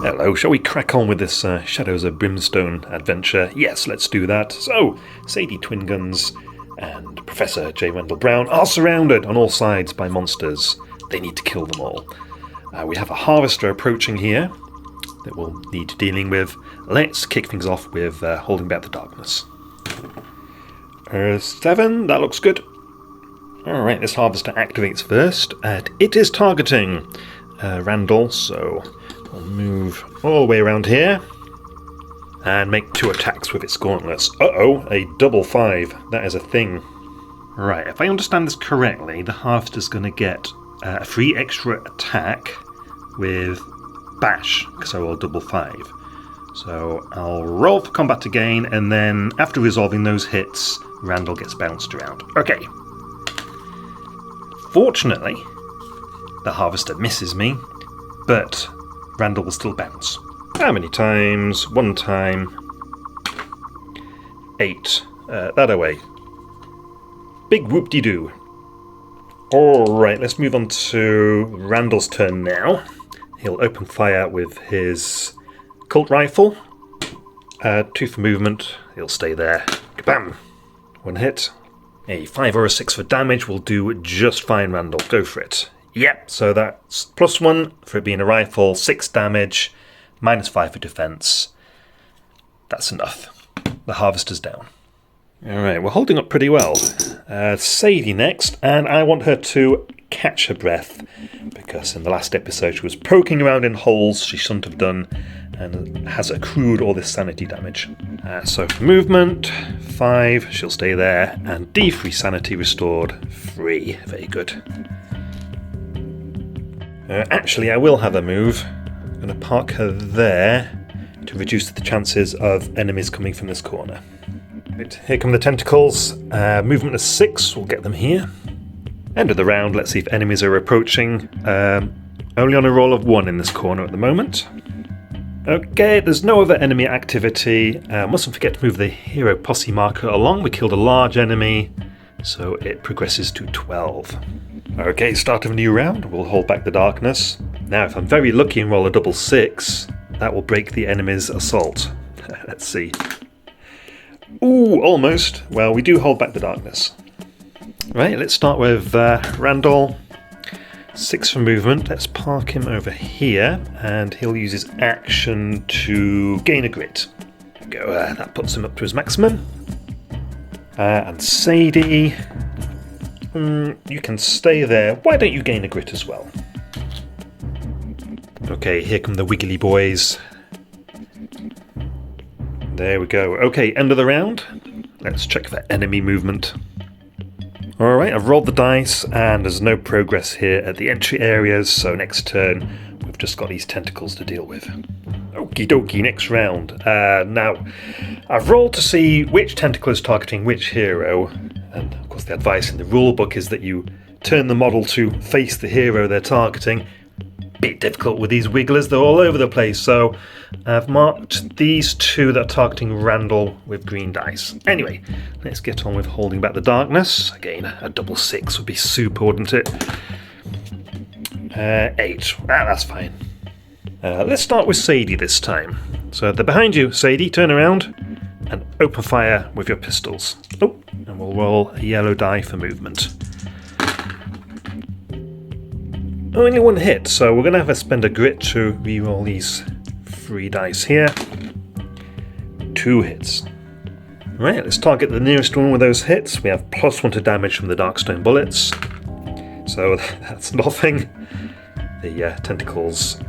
Hello, shall we crack on with this Shadows of Brimstone adventure? Yes, let's do that. So, Sadie Twin Guns and Professor J. Wendell Brown are surrounded on all sides by monsters. They need to kill them all. We have a harvester approaching here that we'll need dealing with. Let's kick things off with holding back the darkness. 7, that looks good. Alright, this harvester activates first, and it is targeting Randall, so we'll move all the way around here and make 2 attacks with its gauntlets. Uh-oh, a double 5. That is a thing. Right, if I understand this correctly, the harvester's going to get a free extra attack with bash, because I rolled double 5. So I'll roll for combat again, and then after resolving those hits, Randall gets bounced around. Okay. Fortunately, the harvester misses me, but Randall will still bounce. How many times? 1 time. 8. That away. Big whoop-de-doo. Alright, let's move on to Randall's turn now. He'll open fire with his Colt rifle. 2 for movement. He'll stay there. Kabam! 1 hit. A 5 or a 6 for damage will do just fine, Randall. Go for it. Yep, so that's +1 for it being a rifle, 6 damage, -5 for defense. That's enough. The harvester's down. Alright, we're holding up pretty well. Sadie next, and I want her to catch her breath, because in the last episode she was poking around in holes she shouldn't have done, and has accrued all this sanity damage. So for movement, 5, she'll stay there, and D3 sanity restored, 3. Very good. Actually, I will have a move. I'm going to park her there to reduce the chances of enemies coming from this corner. Right, here come the tentacles. Movement of 6 will get them here. End of the round, let's see if enemies are approaching. Only on a roll of 1 in this corner at the moment. Okay, there's no other enemy activity. Mustn't forget to move the hero posse marker along. We killed a large enemy, so it progresses to 12. Okay, start of a new round. We'll hold back the darkness. Now, if I'm very lucky and roll a double 6, that will break the enemy's assault. Let's see. Ooh, almost. Well, we do hold back the darkness. Right, let's start with Randall. 6 for movement. Let's park him over here, and he'll use his action to gain a grit. There we go. That puts him up to his maximum. And Sadie, you can stay there. Why don't you gain a grit as well? Okay, here come the wiggly boys. There we go. Okay, end of the round. Let's check for enemy movement. Alright, I've rolled the dice, and there's no progress here at the entry areas, so next turn we've just got these tentacles to deal with. Okie dokie, next round. Now, I've rolled to see which tentacle is targeting which hero, and of course the advice in the rulebook is that you turn the model to face the hero they're targeting. Bit difficult with these wigglers, they're all over the place, so I've marked these 2 that are targeting Randall with green dice. Anyway, let's get on with holding back the darkness. Again, a double 6 would be super, wouldn't it? 8. That's fine. Let's start with Sadie this time. So they're behind you, Sadie. Turn around and open fire with your pistols. Oh, and we'll roll a yellow die for movement. Only 1 hit, so we're going to have to spend a grit to re-roll these 3 dice here. 2 hits. Right, let's target the nearest one with those hits. We have +1 to damage from the Darkstone bullets, so that's nothing. The tentacles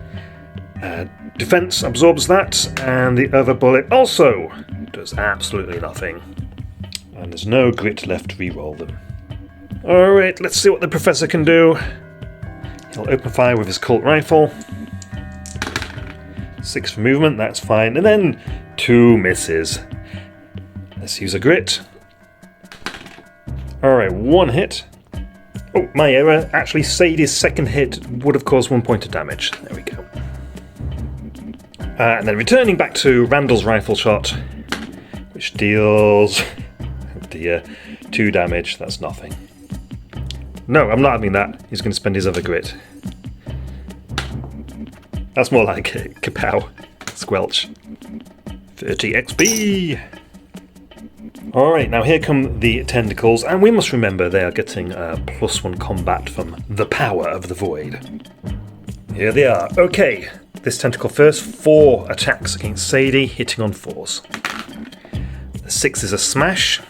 defense absorbs that, and the other bullet also does absolutely nothing. And there's no grit left to re-roll them. Alright, let's see what the Professor can do. He'll open fire with his Colt rifle. 6 for movement, that's fine. And then 2 misses. Let's use a grit. Alright, 1 hit. Oh, my error. Actually, Sadie's second hit would have caused 1 point of damage. There we go. And then returning back to Randall's rifle shot, which deals... oh dear, 2 damage. That's nothing. No, I'm not having that. He's going to spend his other grit. That's more like it. Kapow. Squelch. 30 XP! Alright, now here come the tentacles, and we must remember they are getting +1 combat from the power of the void. Here they are. Okay, this tentacle first, 4 attacks against Sadie, hitting on 4s. The 6 is a smash.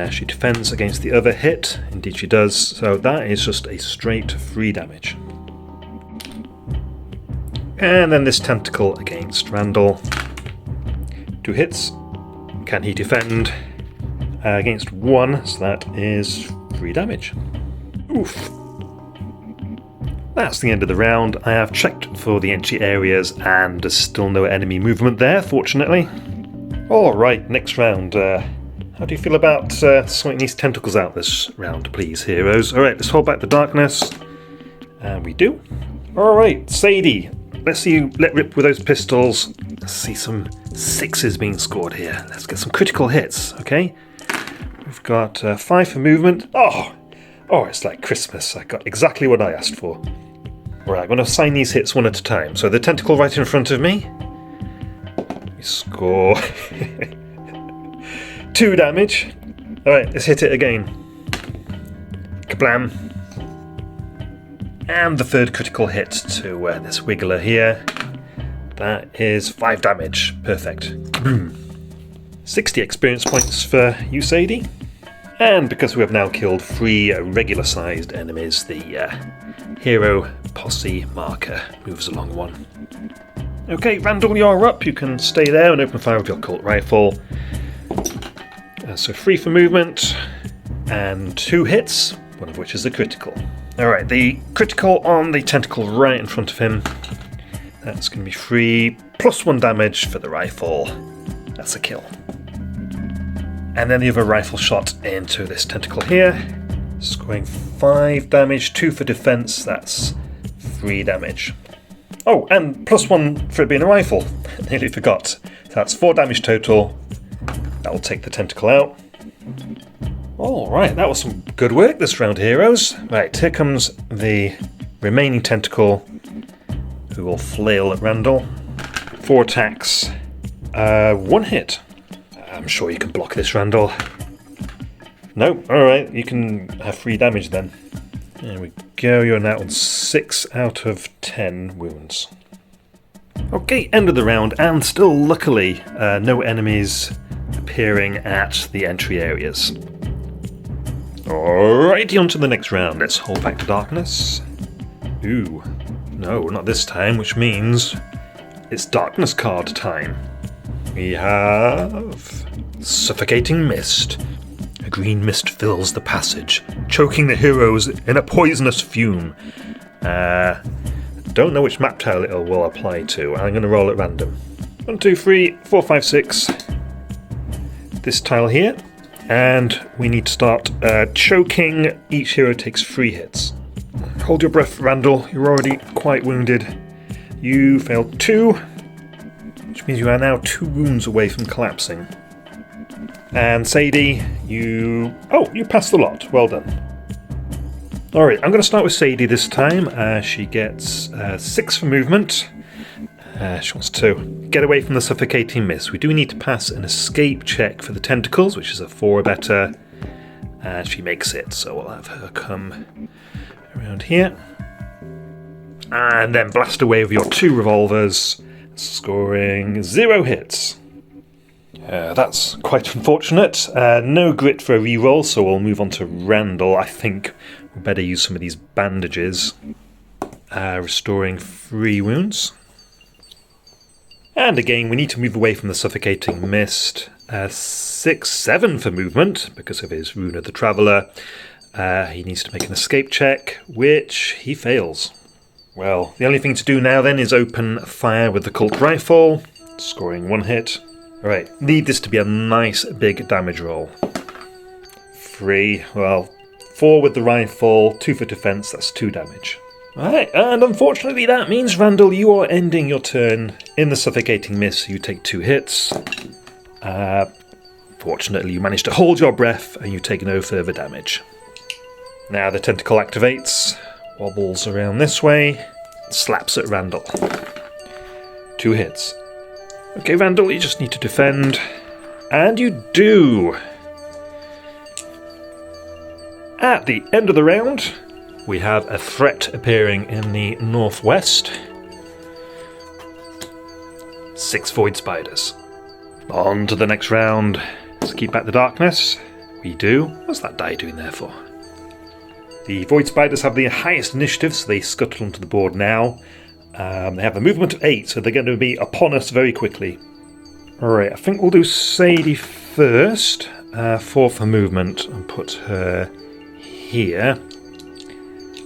She defends against the other hit, indeed she does, so that is just a straight 3 damage. And then this tentacle against Randall. 2 hits. Can he defend? Against 1, so that is 3 damage. Oof. That's the end of the round. I have checked for the entry areas and there's still no enemy movement there, fortunately. Alright, next round. How do you feel about sorting these tentacles out this round, please, heroes? Alright, let's hold back the darkness. And we do. Alright, Sadie. Let's see you let rip with those pistols. Let's see some 6s being scored here. Let's get some critical hits, okay? We've got 5 for movement. Oh, it's like Christmas. I got exactly what I asked for. Alright, I'm going to assign these hits one at a time. So the tentacle right in front of me. We score 2 damage. Alright, let's hit it again. Kablam. And the 3rd critical hit to this wiggler here. That is 5 damage. Perfect. 60 experience points for you, Sadie. And because we have now killed 3 regular-sized enemies, the hero posse marker moves along 1. Okay, Randall, you're up. You can stay there and open fire with your Colt rifle. So 3 for movement and 2 hits, one of which is a critical. Alright, the critical on the tentacle right in front of him. That's going to be 3 +1 damage for the rifle. That's a kill. And then the other rifle shot into this tentacle here, scoring 5 damage, 2 for defense, that's 3 damage. Oh, and +1 for it being a rifle. Nearly forgot. That's 4 damage total. That will take the tentacle out. Alright, that was some good work this round, heroes. Right, here comes the remaining tentacle, who will flail at Randall. 4 attacks, 1 hit. I'm sure you can block this, Randall. No? Alright, you can have 3 damage then. There we go, you're now on 6 out of 10 wounds. Okay, end of the round, and still luckily no enemies appearing at the entry areas. Alrighty, on to the next round. Let's hold back the darkness. Ooh, no, not this time, which means it's darkness card time. We have suffocating mist. A green mist fills the passage, choking the heroes in a poisonous fume. Don't know which map tile it will apply to. I'm going to roll at random. 1, 2, 3, 4, 5, 6. This tile here. And we need to start choking. Each hero takes 3 hits. Hold your breath, Randall. You're already quite wounded. You failed 2, which means you are now 2 wounds away from collapsing. And Sadie, you passed the lot. Well done. Alright, I'm going to start with Sadie this time. She gets 6 for movement. She wants to get away from the suffocating mist. We do need to pass an escape check for the tentacles, which is a 4 or better. And she makes it, so we'll have her come around here. And then blast away with your 2 revolvers, scoring 0 hits. That's quite unfortunate. No grit for a reroll, so we'll move on to Randall. I think we'll better use some of these bandages. Restoring 3 wounds. And again, we need to move away from the suffocating mist. 6, 7 for movement, because of his Rune of the Traveller. He needs to make an escape check, which he fails. Well, the only thing to do now then is open fire with the Colt rifle, scoring 1 hit. Alright, need this to be a nice big damage roll. 3, well, 4 with the rifle, 2 for defense, that's 2 damage. Alright, and unfortunately that means, Randall, you are ending your turn in the suffocating mist, so you take 2 hits. Fortunately, you manage to hold your breath, and you take no further damage. Now the tentacle activates, wobbles around this way, slaps at Randall. 2 hits. Okay, Randall, you just need to defend. And you do! At the end of the round, we have a threat appearing in the northwest. 6 void spiders. On to the next round. Let's keep back the darkness. We do. What's that die doing there for? The void spiders have the highest initiative, so they scuttle onto the board now. They have a movement of 8, so they're going to be upon us very quickly. Alright, I think we'll do Sadie first. 4 for movement, and put her here.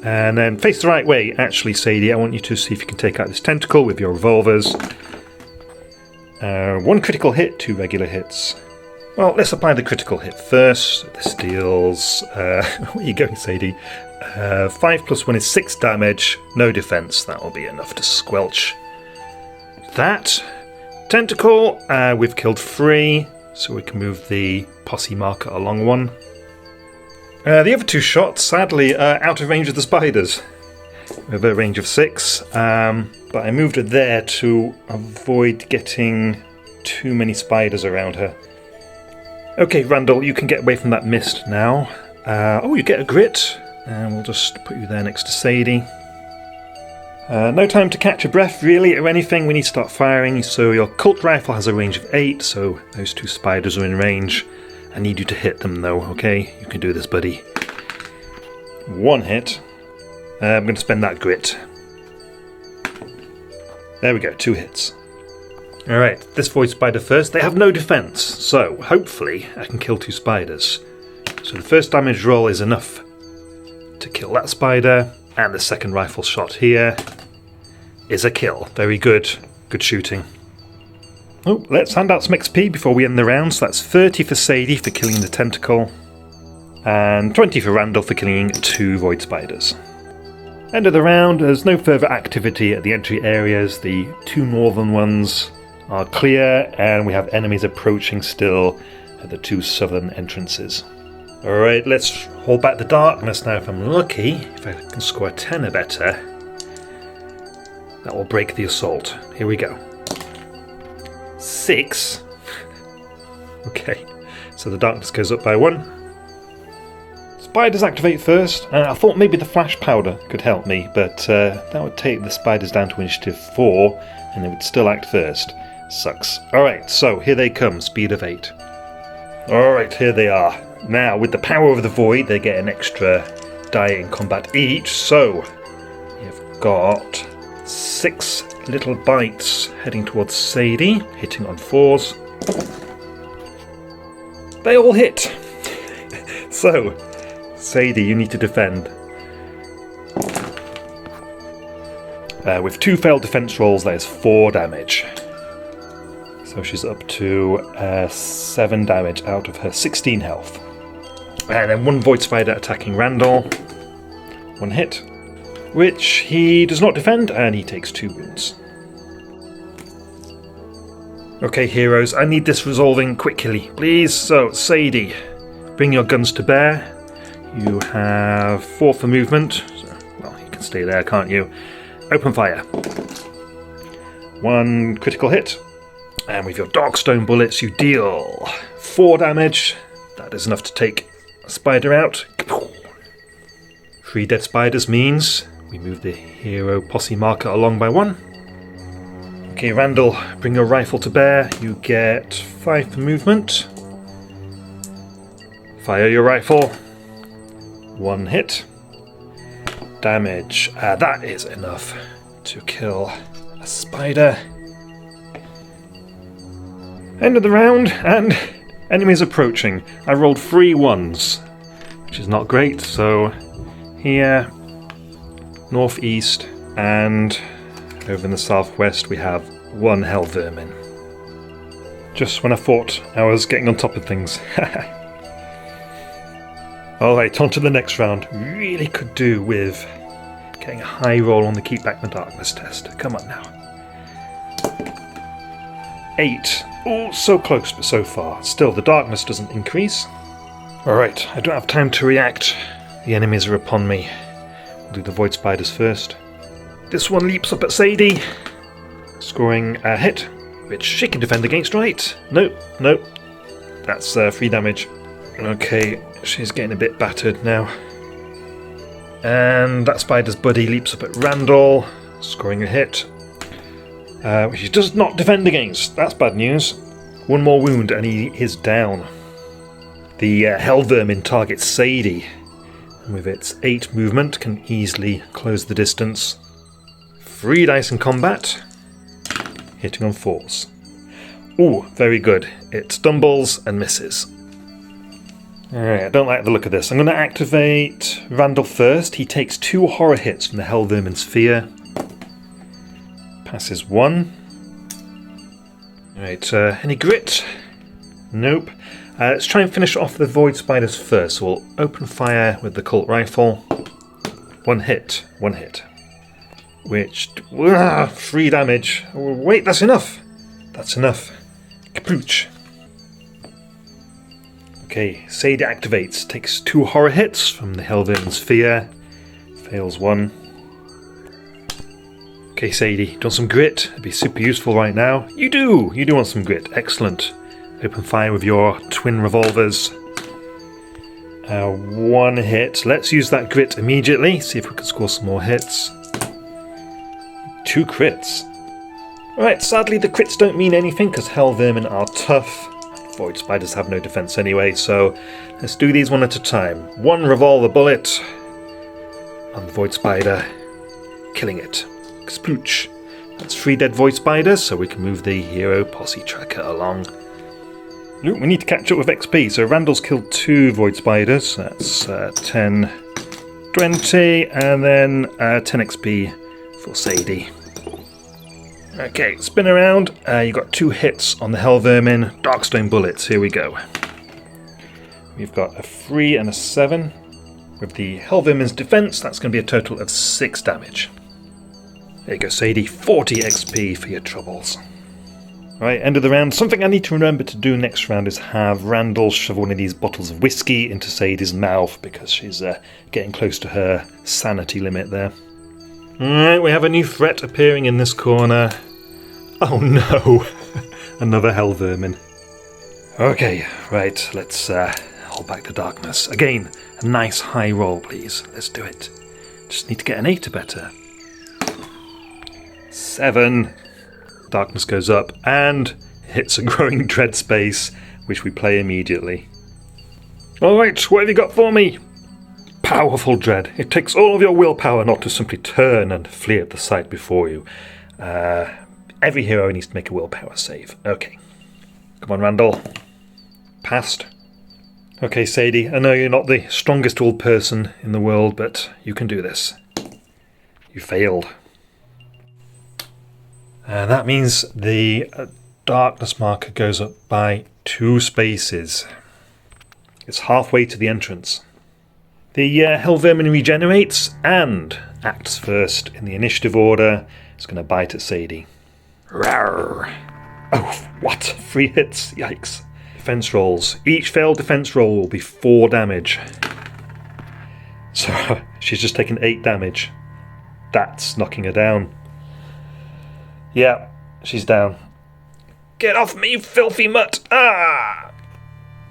And then face the right way. Actually, Sadie, I want you to see if you can take out this tentacle with your revolvers. 1 critical hit, 2 regular hits. Well, let's apply the critical hit first. This deals... where are you going, Sadie? 5 plus 1 is 6 damage, no defense. That will be enough to squelch that. Tentacle, we've killed 3, so we can move the posse marker along 1. The other 2 shots, sadly, are out of range of the spiders. We have a range of 6, but I moved her there to avoid getting too many spiders around her. Okay, Randall, you can get away from that mist now. You get a grit, and we'll just put you there next to Sadie. No time to catch a breath, really, or anything. We need to start firing, so your cult rifle has a range of 8, so those 2 spiders are in range. I need you to hit them, though, okay? You can do this, buddy. 1 hit. I'm going to spend that grit. There we go, 2 hits. Alright, this void spider first. They have no defense, so hopefully I can kill 2 spiders. So the first damage roll is enough to kill that spider, and the second rifle shot here is a kill. Very good. Good shooting. Oh, let's hand out some XP before we end the round. So that's 30 for Sadie for killing the tentacle, and 20 for Randall for killing 2 void spiders. End of the round. There's no further activity at the entry areas. The 2 northern ones are clear, and we have enemies approaching still at the 2 southern entrances. Alright, let's hold back the darkness now. If I'm lucky, if I can score a 10 or better, that will break the assault. Here we go. 6. Okay, so the darkness goes up by 1. Spiders activate first. I thought maybe the flash powder could help me, but that would take the spiders down to initiative 4, and they would still act first. Sucks. Alright, so here they come, speed of 8. Alright, here they are. Now, with the power of the void, they get an extra die in combat each, so you've got 6 little bites heading towards Sadie, hitting on 4s. They all hit! So, Sadie, you need to defend. With 2 failed defense rolls, that is 4 damage. So she's up to 7 damage out of her 16 health. And then 1 void spider attacking Randall. 1 hit, which he does not defend, and he takes 2 wounds. Okay, heroes, I need this resolving quickly, please. So, Sadie, bring your guns to bear. You have 4 for movement. So, well, you can stay there, can't you? Open fire. 1 critical hit. And with your darkstone bullets, you deal 4 damage. That is enough to take a spider out. 3 dead spiders means we move the hero posse marker along by 1. Okay, Randall, bring your rifle to bear. You get 5 for movement. Fire your rifle. 1 hit. Damage. That is enough to kill a spider. End of the round, and enemies approaching. I rolled 3 1s, which is not great, so here, northeast, and over in the southwest we have 1 hell vermin. Just when I thought I was getting on top of things. Alright, on to the next round. Really could do with getting a high roll on the Keep Back the Darkness test. Come on now. 8. Oh, so close, but so far. Still, the darkness doesn't increase. Alright, I don't have time to react. The enemies are upon me. We'll do the void spiders first. This one leaps up at Sadie, scoring a hit, which she can defend against, right? Nope, nope. That's 3 damage. Okay, she's getting a bit battered now. And that spider's buddy leaps up at Randall, scoring a hit, which he does not defend against. That's bad news. 1 more wound and he is down. The hell vermin targets Sadie, and with its 8 movement can easily close the distance. 3 dice in combat, hitting on 4s. Ooh, very good. It stumbles and misses. Alright, I don't like the look of this. I'm going to activate Randall first. He takes 2 horror hits from the hell vermin sphere. Passes 1. Alright, any grit? Nope. Let's try and finish off the void spiders first. So we'll open fire with the Colt rifle. 1 hit. 1 hit. Which... 3 damage. Oh, wait, that's enough. That's enough. Kapooch. Okay, Sadie activates. Takes 2 horror hits from the hell vermin sphere. Fails 1. Okay, Sadie, do you want some grit? It'd be super useful right now. You do! You do want some grit. Excellent. Open fire with your twin revolvers. 1 hit. Let's use that grit immediately. See if we can score some more hits. 2 crits. Alright, sadly the crits don't mean anything because hell vermin are tough. Void spiders have no defense anyway, so let's do these one at a time. 1 revolver bullet on the void spider, killing it. Splooch. That's 3 dead void spiders, so we can move the hero posse tracker along. Ooh, we need to catch up with XP, so Randall's killed 2 void spiders. That's 10, 20, and then 10 XP for Sadie. Okay, spin around. You've got 2 hits on the hell vermin. Darkstone bullets, here we go. We've got a 3 and a 7. With the hell vermin's defense, that's going to be a total of 6 damage. There you go, Sadie. 40 XP for your troubles. Right, end of the round. Something I need to remember to do next round is have Randall shove one of these bottles of whiskey into Sadie's mouth because she's getting close to her sanity limit there. Alright, we have a new threat appearing in this corner. Oh no! Another hell vermin. Okay, right, let's hold back the darkness. Again, a nice high roll, please. Let's do it. Just need to get an 8 or better. 7. Darkness goes up and hits a growing dread space, which we play immediately. Alright, what have you got for me? Powerful dread. It takes all of your willpower not to simply turn and flee at the sight before you. Every hero needs to make a willpower save. Okay. Come on, Randall. Passed. Okay, Sadie, I know you're not the strongest old person in the world, but you can do this. You failed. That means the darkness marker goes up by 2 spaces. It's halfway to the entrance. The hell vermin regenerates and acts first in the initiative order. It's going to bite at Sadie. Rawr. Oh, what? 3 hits? Yikes. Defense rolls. Each failed defense roll will be 4 damage. So she's just taken 8 damage. That's knocking her down. Yeah, she's down. Get off me, filthy mutt! Ah!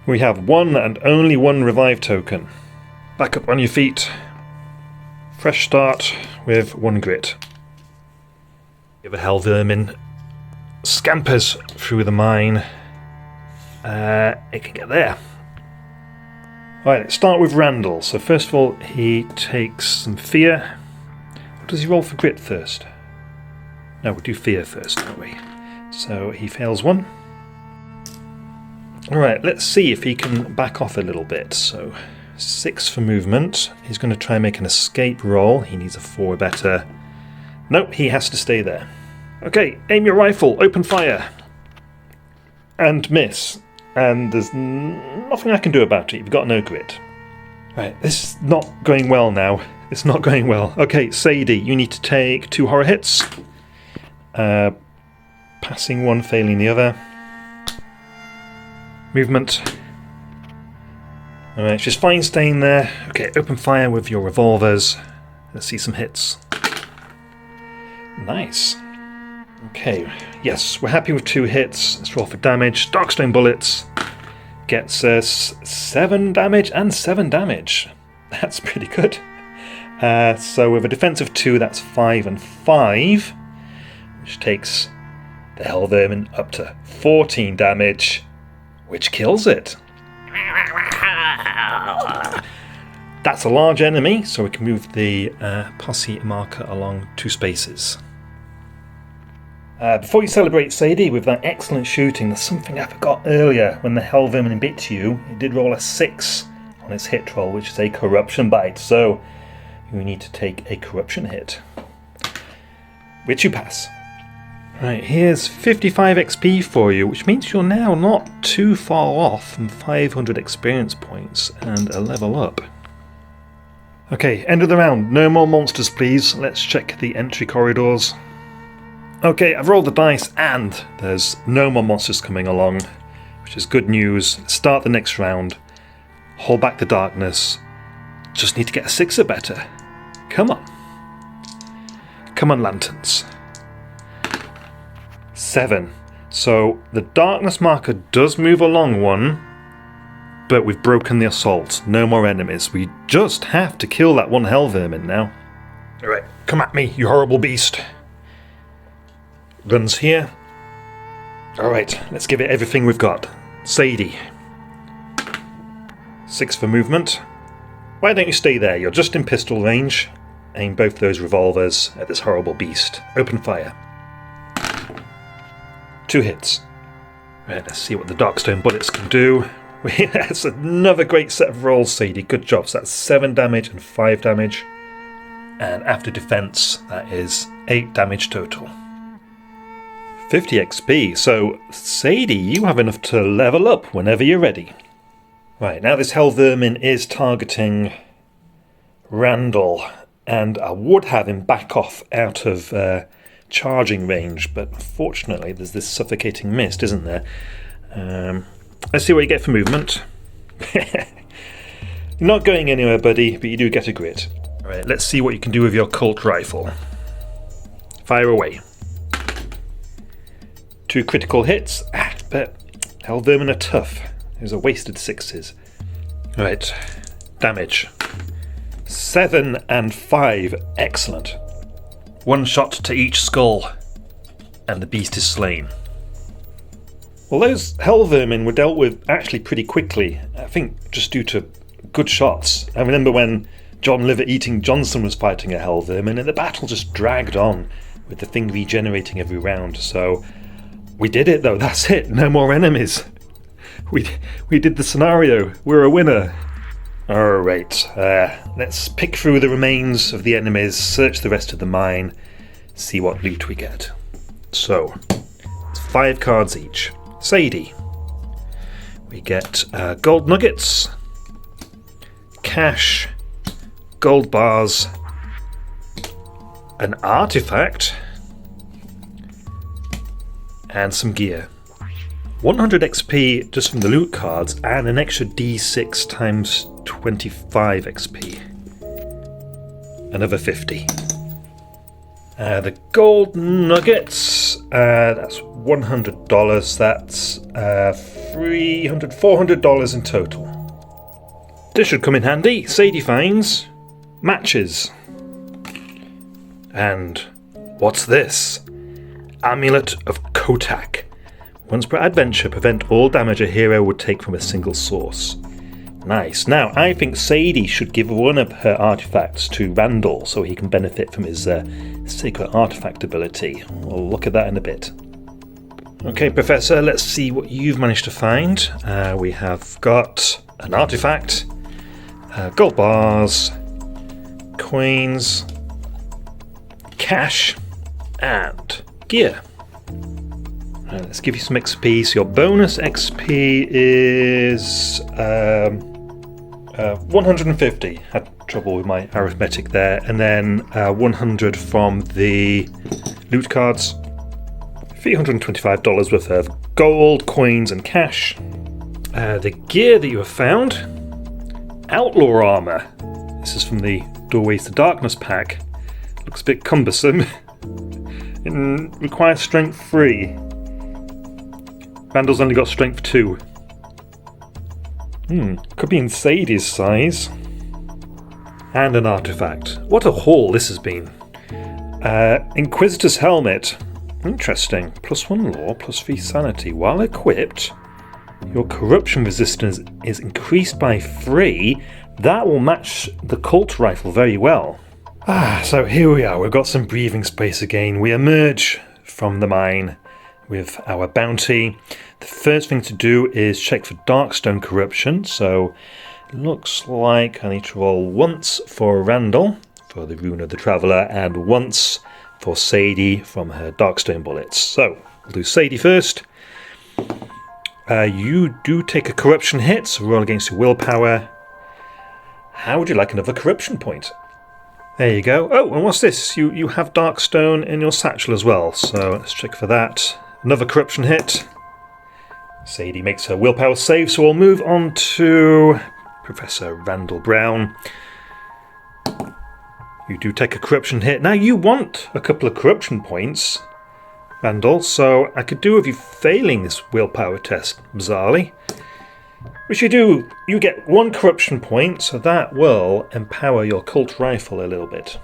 We have 1 and only 1 revive token. Back up on your feet. Fresh start with 1 grit. Give a hell vermin. Scampers through the mine. It can get there. Alright, let's start with Randall. So first of all, he takes some fear. Or does he roll for grit first? No, we'll do fear first, don't we? So he fails 1. Alright, let's see if he can back off a little bit. So 6 for movement. He's going to try and make an escape roll. He needs a 4 better. Nope, he has to stay there. Okay, aim your rifle, open fire. And miss. And there's nothing I can do about it. You've got no grit. Right, this is not going well now. It's not going well. Okay, Sadie, you need to take 2 horror hits. Passing 1, failing the other. Movement. Alright, she's fine staying there. Okay, open fire with your revolvers. Let's see some hits. Nice. Okay, yes, we're happy with 2 hits. Let's roll for damage. Darkstone bullets gets us 7 damage and 7 damage. That's pretty good. So with a defense of 2, that's 5 and 5, which takes the hell vermin up to 14 damage, which kills it. That's a large enemy, so we can move the posse marker along 2 spaces. Before you celebrate Sadie with that excellent shooting, there's something I forgot earlier. When the hell vermin bit you, it did roll a 6 on its hit roll, which is a corruption bite, so you need to take a corruption hit, which you pass. Right, here's 55 XP for you, which means you're now not too far off from 500 experience points and a level up. Okay, end of the round. No more monsters, please. Let's check the entry corridors. Okay, I've rolled the dice and there's no more monsters coming along, which is good news. Start the next round. Hold back the darkness. Just need to get a 6 or better. Come on. Come on, lanterns. 7. So the darkness marker does move along 1, but we've broken the assault. No more enemies. We just have to kill that one hell vermin now. Alright, come at me, you horrible beast. Runs here. Alright, let's give it everything we've got. Sadie. 6 for movement. Why don't you stay there? You're just in pistol range. Aim both those revolvers at this horrible beast. Open fire. 2 hits. Right, let's see what the Darkstone bullets can do. That's another great set of rolls, Sadie. Good job. So that's 7 damage and 5 damage. And after defense, that is 8 damage total. 50 XP. So, Sadie, you have enough to level up whenever you're ready. Right, now this hell vermin is targeting Randall. And I would have him back off out of charging range, but unfortunately there's this suffocating mist, isn't there? Let's see what you get for movement. You're not going anywhere, buddy, but you do get a grit. Alright, let's see what you can do with your Colt rifle. Fire away. 2 critical hits, but hell vermin are tough. Those are wasted 6s. Alright, damage. 7 and 5, excellent. 1 shot to each skull, and the beast is slain. Well, those hell vermin were dealt with actually pretty quickly, I think just due to good shots. I remember when John Liver-Eating Johnson was fighting a hell vermin, and the battle just dragged on, with the thing regenerating every round. So, we did it though, that's it, no more enemies. We did the scenario, we're a winner. Alright, let's pick through the remains of the enemies, search the rest of the mine, see what loot we get. So, it's 5 cards each. Sadie. We get gold nuggets, cash, gold bars, an artifact, and some gear. 100 XP just from the loot cards, and an extra D6 times 25 XP. Another 50. The gold nuggets, that's $100, that's $400 in total. This should come in handy. Sadie finds matches. And what's this? Amulet of Kotak. Once per adventure, prevent all damage a hero would take from a single source. Nice. Now, I think Sadie should give one of her artifacts to Randall so he can benefit from his sacred artifact ability. We'll look at that in a bit. Okay, Professor, let's see what you've managed to find. We have got an artifact, gold bars, coins, cash, and gear. Let's give you some XP. So your bonus XP is 150. Had trouble with my arithmetic there. And then 100 from the loot cards. $325 worth of gold, coins, and cash. The gear that you have found. Outlaw armor. This is from the Doorways to Darkness pack. Looks a bit cumbersome. It requires strength 3. Randall's only got strength 2. Could be in Sadie's size. And an artifact. What a haul this has been. Inquisitor's Helmet. Interesting. +1 law, +3 sanity. While equipped, your corruption resistance is increased by 3. That will match the Cult Rifle very well. So here we are. We've got some breathing space again. We emerge from the mine with our bounty. The first thing to do is check for Darkstone corruption. So looks like I need to roll once for Randall for the Rune of the Traveller and once for Sadie from her Darkstone bullets. So we'll do Sadie first. You do take a corruption hit, so roll against your willpower. How would you like another corruption point? There you go. Oh, and what's this? You have Darkstone in your satchel as well, so let's check for that. Another corruption hit. Sadie makes her willpower save, so we'll move on to Professor Randall Brown. You do take a corruption hit. Now you want a couple of corruption points, Randall, so I could do with you failing this willpower test, bizarrely. Which you do. You get 1 corruption point, so that will empower your Cult Rifle a little bit.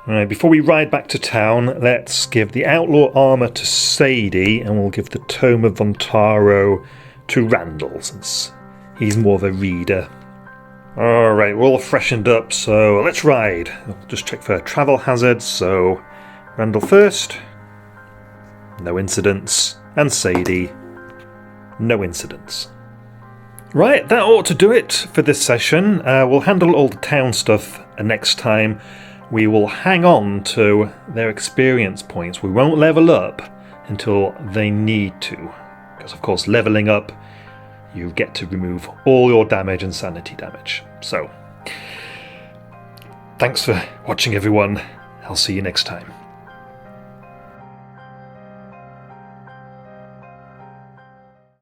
Alright, before we ride back to town, let's give the Outlaw Armour to Sadie, and we'll give the Tome of Vontaro to Randall, since he's more of a reader. Alright, we're all freshened up, so let's ride. We'll just check for travel hazards, so Randall first. No incidents. And Sadie. No incidents. Right, that ought to do it for this session. We'll handle all the town stuff next time. We will hang on to their experience points. We won't level up until they need to. Because of course leveling up, you get to remove all your damage and sanity damage. So, thanks for watching everyone. I'll see you next time.